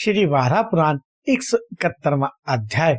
श्री वारा पुराण 171वां अध्याय।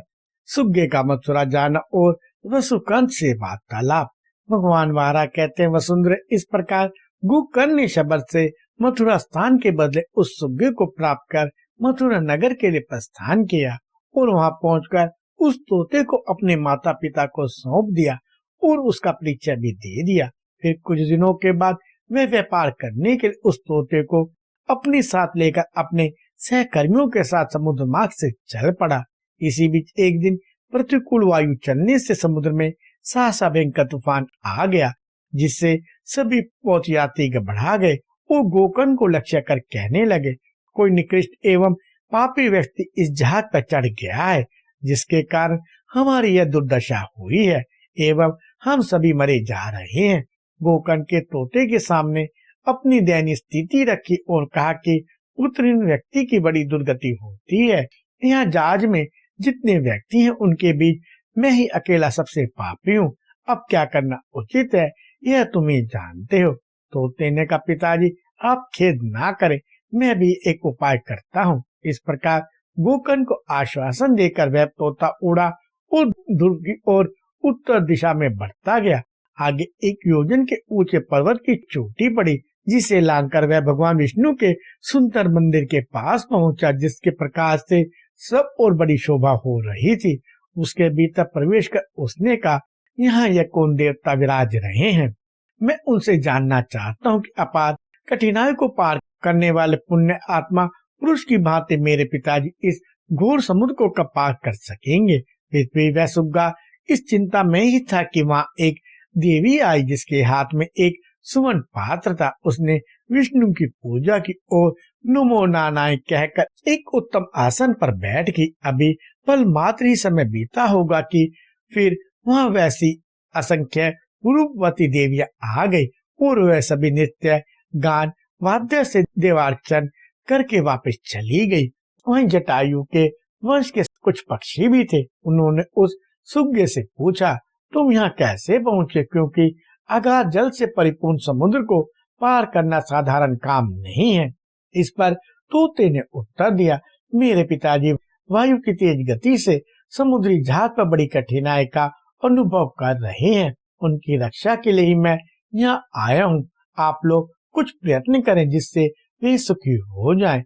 सुग्गे का मथुरा जाना और वसुकंठ से वार्तालाप। भगवान वारा कहते हैं, वसुंधरा इस प्रकार गोकर्ण ने शब्द से मथुरा स्थान के बदले उस सुग्गे को प्राप्त कर मथुरा नगर के लिए प्रस्थान किया और वहां पहुंचकर उस तोते को अपने माता पिता को सौंप दिया और उसका परिचय भी दे दिया। फिर कुछ दिनों के बाद वह व्यापार करने के लिए उस तोते को अपने साथ लेकर अपने सहकर्मियों के साथ समुद्र मार्ग से चल पड़ा। इसी बीच एक दिन प्रतिकूल वायु चलने से समुद्र में सहसा भयंकर तूफान आ गया, जिससे सभी पौध यात्री घबरा गए और गोकर्ण को लक्ष्य कर कहने लगे, कोई निकृष्ट एवं पापी व्यक्ति इस जहाज पर चढ़ गया है, जिसके कारण हमारी यह दुर्दशा हुई है एवं हम सभी मरे जा रहे हैं। गोकर्ण के तोते के सामने अपनी दयनीय स्थिति रखी और कहा कि उत्तीर्ण व्यक्ति की बड़ी दुर्गति होती है। यहाँ जहाज में जितने व्यक्ति हैं उनके बीच मैं ही अकेला सबसे पापी हूँ। अब क्या करना उचित है यह तुम ही जानते हो। तोते ने कहा, पिताजी आप खेद ना करें, मैं भी एक उपाय करता हूँ। इस प्रकार गोकर्ण को आश्वासन देकर वह तोता उड़ा और ध्रुव की ओर उत्तर दिशा में बढ़ता गया। आगे एक योजन के ऊंचे पर्वत की चोटी पड़ी, जिसे लांघकर वह भगवान विष्णु के सुंदर मंदिर के पास पहुंचा, जिसके प्रकाश से सब और बड़ी शोभा हो रही थी। उसके भीतर प्रवेश कर उसने कहा, यहाँ यह कौन देवता विराज रहे हैं? मैं उनसे जानना चाहता हूँ कि अपार कठिनाई को पार करने वाले पुण्य आत्मा पुरुष की भांति मेरे पिताजी इस घोर समुद्र को कब पार कर सकेंगे। फिर वह सुग्गा इस चिंता में ही था कि वहाँ एक देवी आई, जिसके हाथ में एक सुवर्ण पात्र था। उसने विष्णु की पूजा की और नमो नारायण कहकर एक उत्तम आसन पर बैठ गई। अभी पल मात्र ही समय बीता होगा कि फिर वहां वैसी असंख्य रूपवती देवियां आ गई और वह सभी नृत्य गान वाद्य से देवार्चन करके वापस चली गई। वहीं जटायु के वंश के कुछ पक्षी भी थे। उन्होंने उस सुग्गे से पूछा, तुम यहाँ कैसे पहुंचे, क्योंकि अगाध जल से परिपूर्ण समुद्र को पार करना साधारण काम नहीं है। इस पर तोते ने उत्तर दिया, मेरे पिताजी वायु की तेज गति से समुद्री जहाज पर बड़ी कठिनाई का अनुभव कर रहे हैं। उनकी रक्षा के लिए ही मैं यहाँ आया हूँ। आप लोग कुछ प्रयत्न करें जिससे वे सुखी हो जाएं।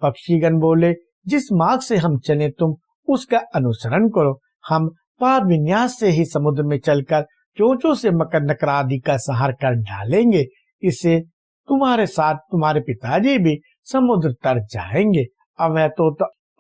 पक्षीगण बोले, जिस मार्ग से हम चले तुम उसका अनुसरण करो। हम पाद विन्यास से ही समुद्र में चलकर चोंचों से मकर नकरादि का संहार कर डालेंगे। इससे तुम्हारे साथ तुम्हारे पिताजी भी समुद्र तर जाएंगे। अब वह तो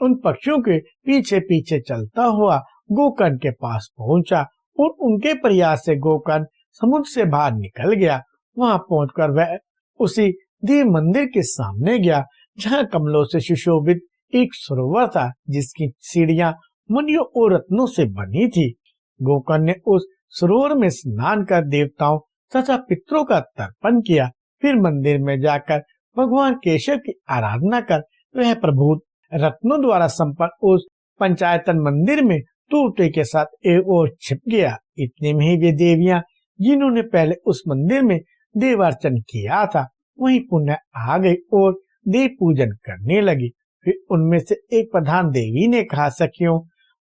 उन पक्षियों के पीछे पीछे चलता हुआ गोकर्ण के पास पहुंचा और उनके प्रयास से गोकर्ण समुद्र से बाहर निकल गया। वहां पहुंचकर वह उसी देव मंदिर के सामने गया, जहां कमलों से सुशोभित एक सरोवर था, जिसकी सीढ़ियां मणियों और रत्नों से बनी थी। गोकर्ण ने उस सरोवर में स्नान कर देवताओं तथा पितरों का तर्पण किया। फिर मंदिर में जाकर भगवान केशव की आराधना कर वह प्रभु रत्नों द्वारा संपन्न उस पंचायतन मंदिर में तोते के साथ एक और छिप गया। इतने में ही वे देवियां, जिन्होंने पहले उस मंदिर में देवार्चन किया था, वहीं पुनः आ गई और देव पूजन करने लगी। फिर उनमें से एक प्रधान देवी ने कहा, सखियों,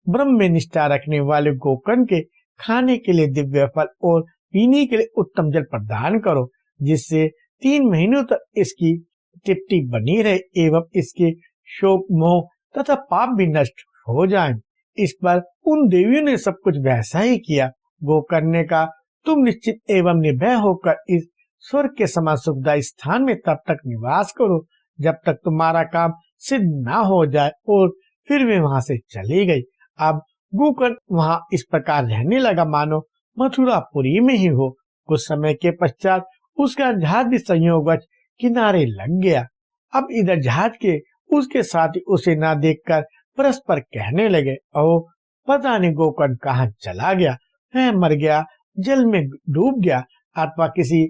ब्रह्म में निष्ठा रखने वाले गोकर्ण के खाने के लिए दिव्य फल और पीने के लिए उत्तम जल प्रदान करो, जिससे 3 महीनों तक इसकी तृप्ति बनी रहे एवं इसके शोक मोह तथा पाप भी नष्ट हो जाएं। इस पर उन देवियों ने सब कुछ वैसा ही किया। गोकर्ण ने कहा, तुम निश्चित एवं निर्भय होकर इस स्वर्ग के समान सुखदायी स्थान में तब तक निवास करो जब तक तुम्हारा काम सिद्ध ना हो जाए। और फिर वे वहां से चली गई। अब गोकर्ण वहां इस प्रकार रहने लगा मानो मथुरापुरी में ही हो। कुछ समय के पश्चात उसका जहाज भी संयोगवश किनारे लग गया। अब इधर जहाज के उसके साथी उसे ना देखकर परस्पर कहने लगे, ओ पता नहीं गोकर्ण कहाँ चला गया, वह मर गया, जल में डूब गया, अथवा किसी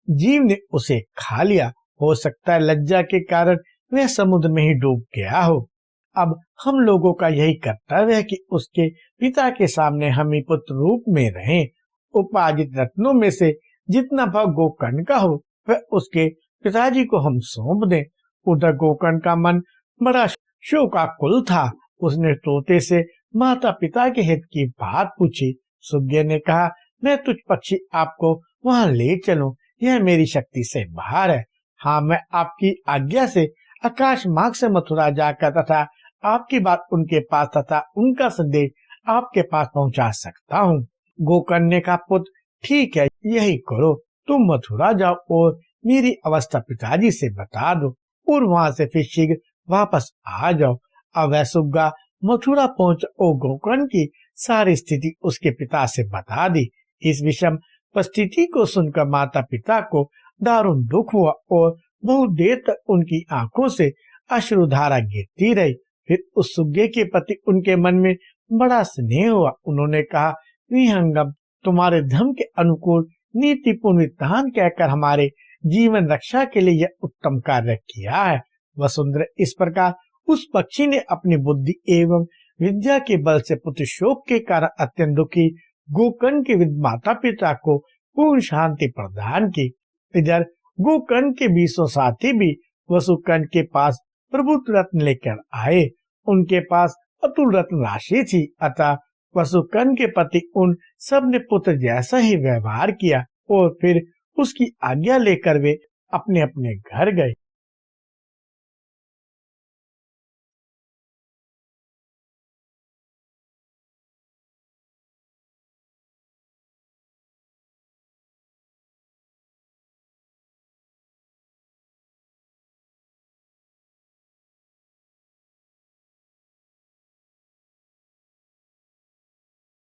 जीव ने उसे खा लिया। हो सकता है लज्जा के कारण वह समुद्र में ही डूब गया हो। अब हम लोगों का यही कर्तव्य है कि उसके पिता के सामने हम ही पुत्र रूप में रहें। उपार्जित रत्नों में से जितना भाग गोकर्ण का हो वह उसके पिताजी को हम सौंप दें। उधर गोकर्ण का मन बड़ा शोकाकुल था। उसने तोते से माता पिता के हित की बात पूछी। सुग्गे ने कहा, मैं तुझ पक्षी आपको वहां ले चलूं, यह मेरी शक्ति से बाहर है। हाँ, मैं आपकी आज्ञा से आकाश मार्ग से मथुरा जाकर तथा आपकी बात उनके पास तथा उनका संदेश आपके पास पहुंचा सकता हूँ। गोकर्ण का पुत्र, ठीक है, यही करो। तुम मथुरा जाओ और मेरी अवस्था पिताजी से बता दो और वहां से फिर शीघ्र वापस आ जाओ। अब वह सुग्गा मथुरा पहुंच और गोकर्ण की सारी स्थिति उसके पिता से बता दी। इस विषम परिस्थिति को सुनकर माता पिता को दारुण दुख हुआ और बहुत देर तक उनकी आंखों से अश्रुधारा गिरती रही। फिर उस सुग्गे के प्रति उनके मन में बड़ा स्नेह हुआ। उन्होंने कहा, विहंगम, तुम्हारे धर्म के अनुकूल नीतिपूर्ण विधान कहकर हमारे जीवन रक्षा के लिए यह उत्तम कार्य किया है। वसुंधरा, इस प्रकार उस पक्षी ने अपनी बुद्धि एवं विद्या के बल से पुत्र शोक के कारण अत्यंत दुखी गोकर्ण के माता पिता को पूर्ण शांति प्रदान की। इधर गोकर्ण के 20 साथी भी वसुकर्ण के पास प्रभुत्व रत्न लेकर आए। उनके पास अतुल रत्न राशि थी, अतः वसुकर्ण के प्रति उन सब ने पुत्र जैसा ही व्यवहार किया और फिर उसकी आज्ञा लेकर वे अपने अपने घर गए।